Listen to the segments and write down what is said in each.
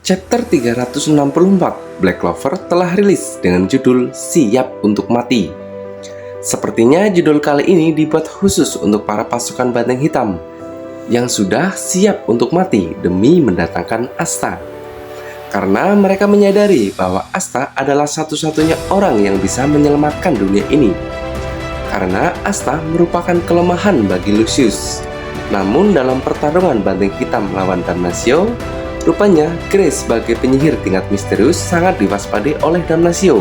Chapter 364 Black Clover telah rilis dengan judul Siap Untuk Mati. Sepertinya judul kali ini dibuat khusus untuk para pasukan Banteng Hitam yang sudah siap untuk mati demi mendatangkan Asta. Karena mereka menyadari bahwa Asta adalah satu-satunya orang yang bisa menyelamatkan dunia ini. Karena Asta merupakan kelemahan bagi Lucius. Namun dalam pertarungan Banteng Hitam melawan Damnatio, rupanya Grace sebagai penyihir tingkat misterius sangat diwaspadai oleh Damnatio,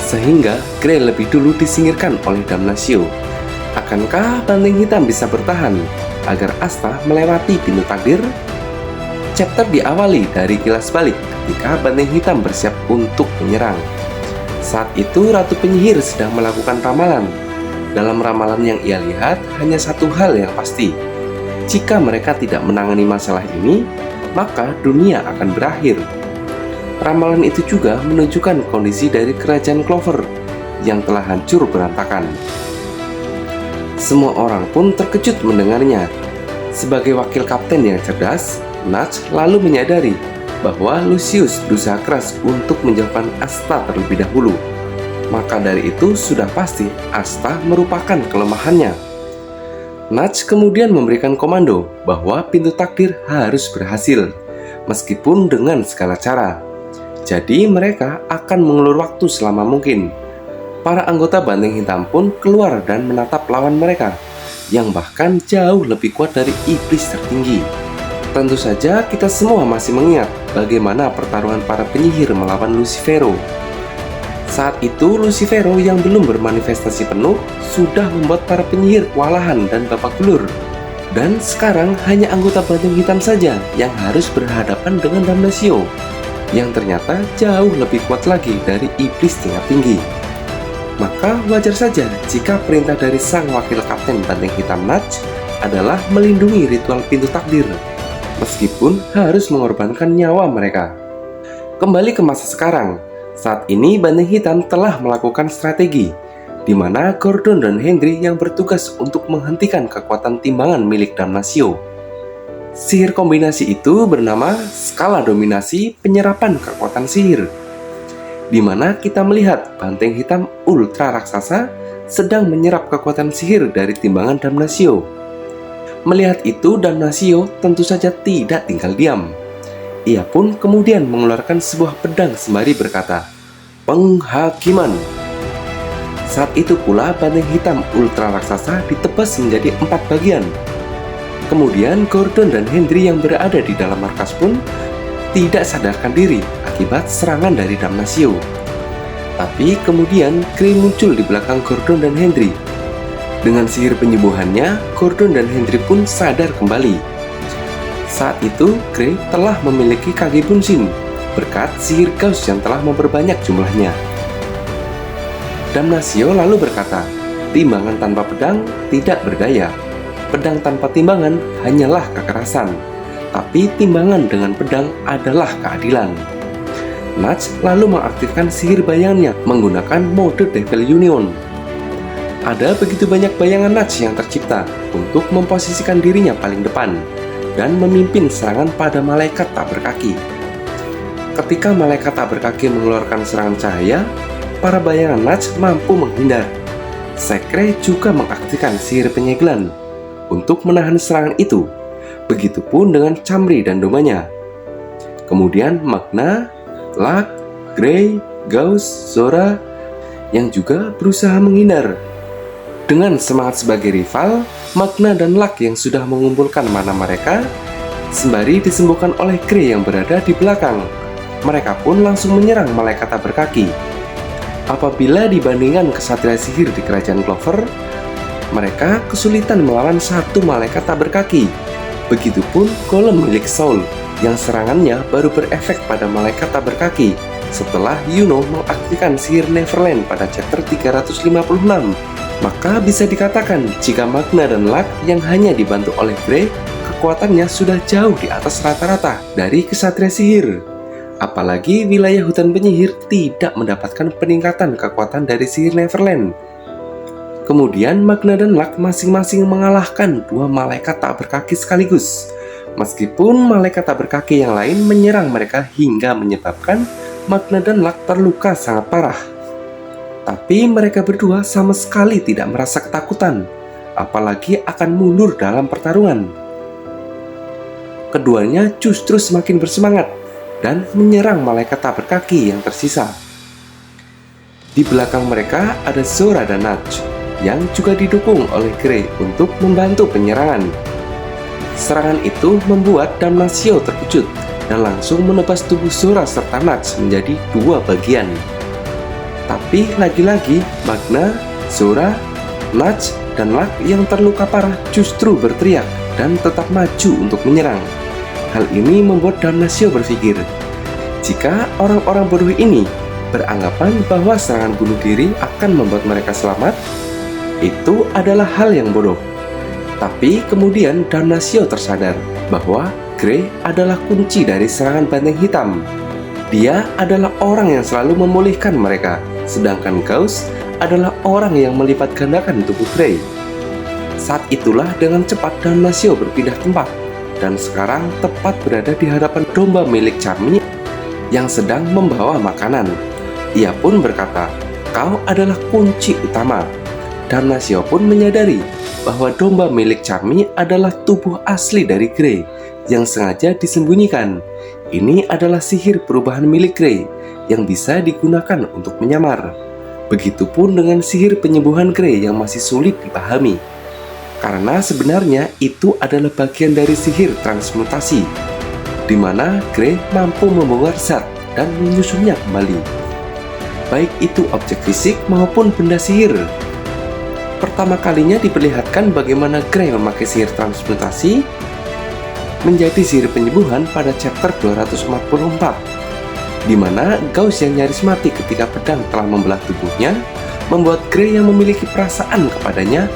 sehingga Grace lebih dulu disingkirkan oleh Damnatio. Akankah Banteng Hitam bisa bertahan agar Asta melewati pintu takdir? Chapter diawali dari kilas balik ketika Banteng Hitam bersiap untuk menyerang. Saat itu Ratu Penyihir sedang melakukan ramalan. Dalam ramalan yang ia lihat hanya satu hal yang pasti. Jika mereka tidak menangani masalah ini, maka dunia akan berakhir. Ramalan itu juga menunjukkan kondisi dari kerajaan Clover yang telah hancur berantakan. Semua orang pun terkejut mendengarnya. Sebagai wakil kapten yang cerdas, Nudge lalu menyadari bahwa Lucius berusaha keras untuk menjauhkan Asta terlebih dahulu. Maka dari itu sudah pasti Asta merupakan kelemahannya. Nudge kemudian memberikan komando bahwa pintu takdir harus berhasil, meskipun dengan segala cara. Jadi mereka akan mengulur waktu selama mungkin. Para anggota Banteng Hitam pun keluar dan menatap lawan mereka, yang bahkan jauh lebih kuat dari iblis tertinggi. Tentu saja kita semua masih mengingat bagaimana pertarungan para penyihir melawan Lucifero. Saat itu Lucifero yang belum bermanifestasi penuh sudah membuat para penyihir kewalahan dan babak belur. Dan sekarang hanya anggota Banteng Hitam saja yang harus berhadapan dengan Damnatio, yang ternyata jauh lebih kuat lagi dari iblis tingkat tinggi. Maka wajar saja jika perintah dari sang wakil kapten Banteng Hitam Nudge adalah melindungi ritual pintu takdir, meskipun harus mengorbankan nyawa mereka. Kembali ke masa sekarang. Saat ini Banteng Hitam telah melakukan strategi, di mana Gordon dan Henry yang bertugas untuk menghentikan kekuatan timbangan milik Damnatio. Sihir kombinasi itu bernama Skala Dominasi Penyerapan Kekuatan Sihir, di mana kita melihat Banteng Hitam Ultra Raksasa sedang menyerap kekuatan sihir dari timbangan Damnatio. Melihat itu, Damnatio tentu saja tidak tinggal diam. Ia pun kemudian mengeluarkan sebuah pedang sembari berkata, "Penghakiman." Saat itu pula Banteng Hitam Ultra Raksasa ditebas menjadi 4 bagian. Kemudian Gordon dan Henry yang berada di dalam markas pun tidak sadarkan diri akibat serangan dari Damnatio. Tapi kemudian Grey muncul di belakang Gordon dan Henry. Dengan sihir penyembuhannya, Gordon dan Henry pun sadar kembali. Saat itu, Grey telah memiliki Kage Bunshin berkat sihir Gauss yang telah memperbanyak jumlahnya. Damnatio lalu berkata, "Timbangan tanpa pedang tidak berdaya. Pedang tanpa timbangan hanyalah kekerasan. Tapi timbangan dengan pedang adalah keadilan." Nudge lalu mengaktifkan sihir bayangannya menggunakan mode Devil Union. Ada begitu banyak bayangan Nudge yang tercipta untuk memposisikan dirinya paling depan dan memimpin serangan pada malaikat tak berkaki. Ketika malaikat tak berkaki mengeluarkan serangan cahaya, para bayangan Nudge mampu menghindar. Sekre juga mengaktifkan sihir penyegelan untuk menahan serangan itu. Begitupun dengan Chamri dan domanya. Kemudian Magna, Luck, Grey, Gauss, Zora yang juga berusaha menghindar. Dengan semangat sebagai rival, Magna dan Luck yang sudah mengumpulkan mana mereka, sembari disembuhkan oleh Grey yang berada di belakang. Mereka pun langsung menyerang malaikat tak berkaki. Apabila dibandingkan kesatria sihir di kerajaan Clover, mereka kesulitan melawan satu malaikat tak berkaki. Begitupun Golem milik Soul, yang serangannya baru berefek pada malaikat tak berkaki setelah Yuno mengaktifkan sihir Neverland pada chapter 356. Maka bisa dikatakan jika Magna dan Luck yang hanya dibantu oleh Grey, kekuatannya sudah jauh di atas rata-rata dari kesatria sihir. Apalagi wilayah hutan penyihir tidak mendapatkan peningkatan kekuatan dari sihir Neverland. Kemudian Magna dan Luck masing-masing mengalahkan 2 malaikat tak berkaki sekaligus. Meskipun malaikat tak berkaki yang lain menyerang mereka hingga menyebabkan Magna dan Luck terluka sangat parah, tapi mereka berdua sama sekali tidak merasa ketakutan, apalagi akan mundur dalam pertarungan. Keduanya justru semakin bersemangat dan menyerang malaikat tak berkaki yang tersisa. Di belakang mereka ada Zora dan Nudge yang juga didukung oleh Grey untuk membantu penyerangan. Serangan itu membuat Damnatio terkejut dan langsung menebas tubuh Zora serta Nudge menjadi dua bagian. Tapi lagi-lagi Magna, Zora, Nudge, dan Luck yang terluka parah justru berteriak dan tetap maju untuk menyerang. Hal ini membuat Damnatio berpikir, jika orang-orang bodoh ini beranggapan bahwa serangan bunuh diri akan membuat mereka selamat, itu adalah hal yang bodoh. Tapi kemudian Damnatio tersadar bahwa Grey adalah kunci dari serangan Banteng Hitam. Dia adalah orang yang selalu memulihkan mereka, sedangkan Gauss adalah orang yang melipat gandakan tubuh Grey. Saat itulah dengan cepat Damnatio berpindah tempat, dan sekarang tepat berada di hadapan domba milik Charmy yang sedang membawa makanan. Ia pun berkata, "Kau adalah kunci utama." Damnatio pun menyadari bahwa domba milik Charmy adalah tubuh asli dari Grey yang sengaja disembunyikan. Ini adalah sihir perubahan milik Grey yang bisa digunakan untuk menyamar. Begitupun dengan sihir penyembuhan Grey yang masih sulit dipahami, karena sebenarnya itu adalah bagian dari sihir transmutasi, di mana Grey mampu membongkar zat dan menyusunnya kembali, baik itu objek fisik maupun benda sihir. Pertama kalinya diperlihatkan bagaimana Grey memakai sihir transmutasi menjadi sihir penyembuhan pada chapter 244, di mana Gauss yang nyaris mati ketika pedang telah membelah tubuhnya membuat Grey yang memiliki perasaan kepadanya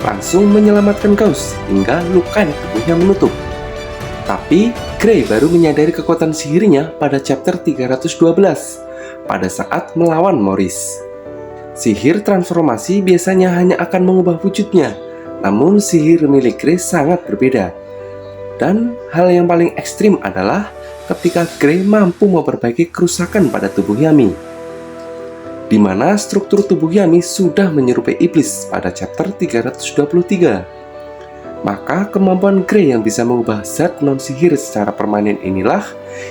langsung menyelamatkan Gauss hingga luka di tubuhnya menutup. Tapi Grey baru menyadari kekuatan sihirnya pada chapter 312 pada saat melawan Morris. Sihir transformasi biasanya hanya akan mengubah wujudnya, namun sihir milik Grey sangat berbeda. Dan hal yang paling ekstrim adalah ketika Grey mampu memperbaiki kerusakan pada tubuh Yami, di mana struktur tubuh Yami sudah menyerupai iblis pada chapter 323. Maka kemampuan Grey yang bisa mengubah zat non-sihir secara permanen inilah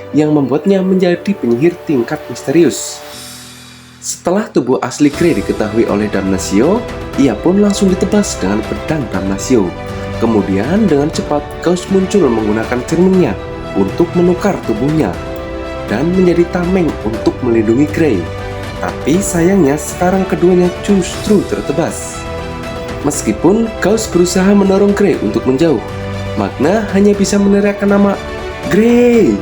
yang membuatnya menjadi penyihir tingkat misterius. Setelah tubuh asli Grey diketahui oleh Damnatio, ia pun langsung ditebas dengan pedang Damnatio. Kemudian dengan cepat Gauss muncul menggunakan cerminnya untuk menukar tubuhnya dan menjadi tameng untuk melindungi Grey. Tapi sayangnya sekarang keduanya justru tertebas. Meskipun Gauss berusaha mendorong Grey untuk menjauh, Magna hanya bisa meneriakkan nama Grey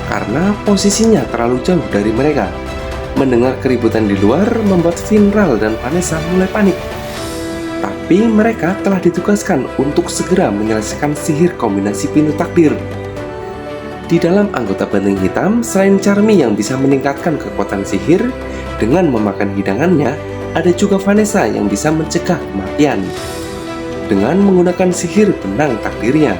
karena posisinya terlalu jauh dari mereka. Mendengar keributan di luar membuat Finral dan Vanessa mulai panik. Tapi mereka telah ditugaskan untuk segera menyelesaikan sihir kombinasi pintu takdir. Di dalam anggota Banteng Hitam, selain Charmy yang bisa meningkatkan kekuatan sihir dengan memakan hidangannya, ada juga Vanessa yang bisa mencegah kematian dengan menggunakan sihir benang takdirnya.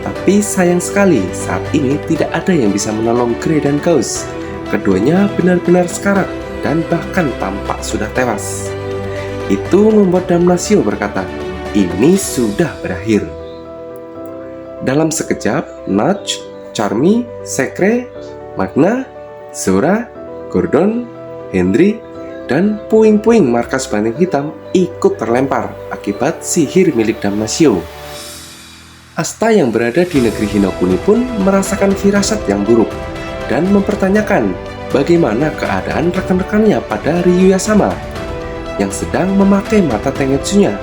Tapi sayang sekali, saat ini tidak ada yang bisa menolong Grey dan Gauss. Keduanya benar-benar sekarat dan bahkan tampak sudah tewas. Itu membuat Damnatio berkata, ini sudah berakhir. Dalam sekejap, Nudge, Charmy, Secre, Magna, Zora, Gordon, Henry, dan puing-puing markas Banteng Hitam ikut terlempar akibat sihir milik Damnatio. Asta yang berada di negeri Hinokuni pun merasakan firasat yang buruk dan mempertanyakan bagaimana keadaan rekan-rekannya pada Ryuya-sama yang sedang memakai mata Tengetsunya.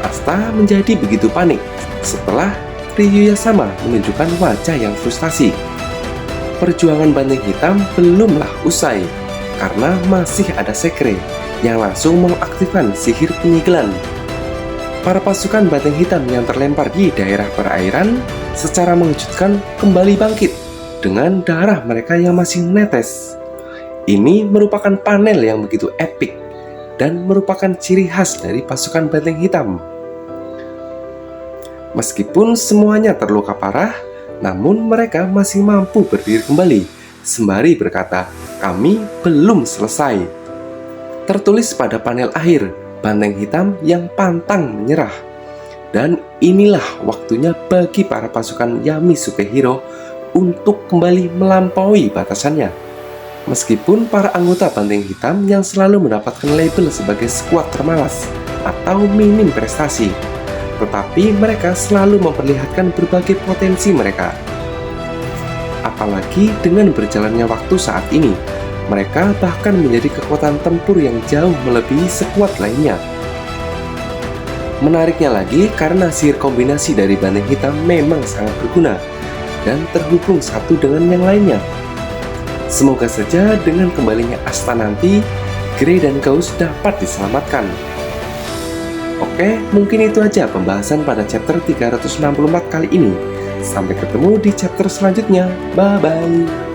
Asta menjadi begitu panik setelah Ryuya-sama menunjukkan wajah yang frustasi. Perjuangan Banteng Hitam belumlah usai karena masih ada Secre yang langsung mengaktifkan sihir penyegelan. Para pasukan Banteng Hitam yang terlempar di daerah perairan secara mengejutkan kembali bangkit dengan darah mereka yang masih menetes. Ini merupakan panel yang begitu epik dan merupakan ciri khas dari pasukan Banteng Hitam. Meskipun semuanya terluka parah, namun mereka masih mampu berdiri kembali, sembari berkata, "Kami belum selesai." Tertulis pada panel akhir, Banteng Hitam yang pantang menyerah. Dan inilah waktunya bagi para pasukan Yami Sukehiro untuk kembali melampaui batasannya. Meskipun para anggota Banteng Hitam yang selalu mendapatkan label sebagai skuad termalas atau minim prestasi, tetapi mereka selalu memperlihatkan berbagai potensi mereka. Apalagi dengan berjalannya waktu saat ini, mereka bahkan menjadi kekuatan tempur yang jauh melebihi skuad lainnya. Menariknya lagi karena sihir kombinasi dari Banteng Hitam memang sangat berguna dan terhubung satu dengan yang lainnya. Semoga saja dengan kembalinya Asta nanti, Grey dan Gauss dapat diselamatkan. Oke, mungkin itu aja pembahasan pada chapter 364 kali ini. Sampai ketemu di chapter selanjutnya. Bye-bye.